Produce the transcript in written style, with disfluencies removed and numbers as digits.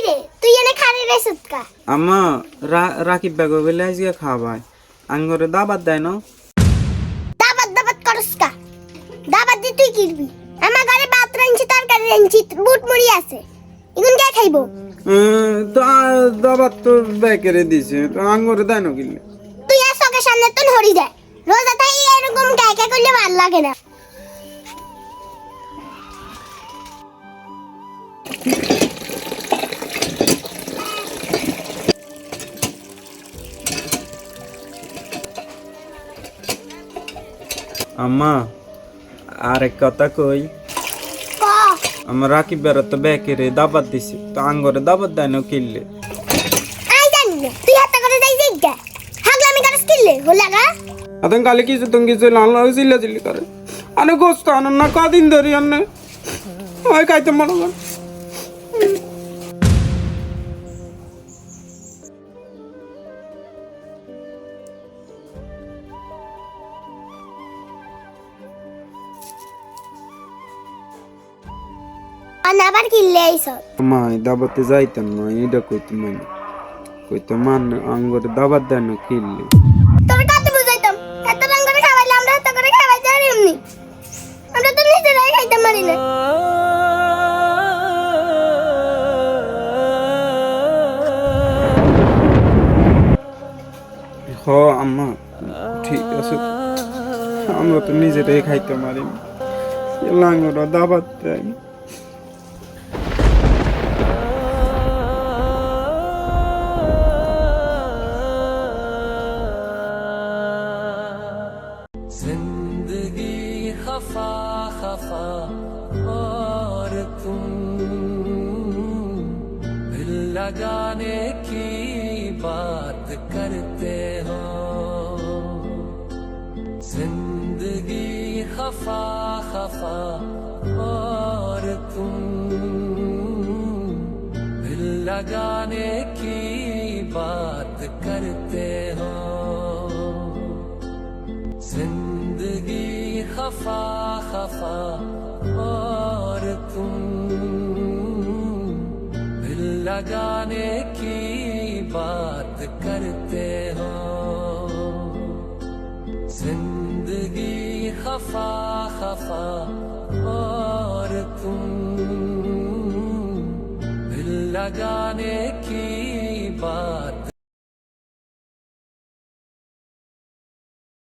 রে তুই এনে খারে রে সুতকা আম্মা রাকিব বেগো বলে আজকে খাওয়াই আঙ্গরে দাবাত দেয় না দাবাত করসকা দাবাত দি তুই কিরবি আমার ঘরে ভাত রাঁধছি তরকারি রাঁধছি বুট মুড়ি আছে এগুন কে খাইবো তো দাবাত তো বেকেরে দিছে তো আঙ্গরে দেয় না কিনলে তুই আর চোখের সামনে তো হরি যায় রোজা তাই এরকম কাইকা করলে ভালো লাগে না আম্মা আরেক কথা কই ক আমার রাকিব বের তো বেকেরে দাবাত দিছে তো আঙ্গরে দাবাত দেয় না কিনলে আই জানি না তুই হাত করে যাই যাইগা হাগলামি করস কিল্লে হলাগা আতন কালে কিছু তুমি কিছু লাল চিল্লা চিল্লি করে আনে গোস্ত আনন না কদিন ধরে আনে ওই খাইতে মনে কর আবার কিল্লে আইছ মা দাবাতে যাইতাম না এটা কইতে মানে কইতে মান আঙ্গরে দাবাত দেয় না কিনলে তোর কত বুঝাইতাম এত রাং করে খাওয়াইলে আমরা এত করে খাওয়াই যাই এমনি আমরা তো নিজেরাই খাইতে পারি না হ আম্মা ঠিক আছে আমরা তো নিজেরাই খাইতে পারি লাঙ্গরা দাবাত দেয় जिंदगी खफा खफा और तुम दिल लगाने की बात करते हो जिंदगी खफा खफा और तुम दिल लगाने की बात करते हो जिंदगी खफा खफा और तुम दिल लगाने की बात करते हो जिंदगी खफा खफा और तुम दिल लगाने की बात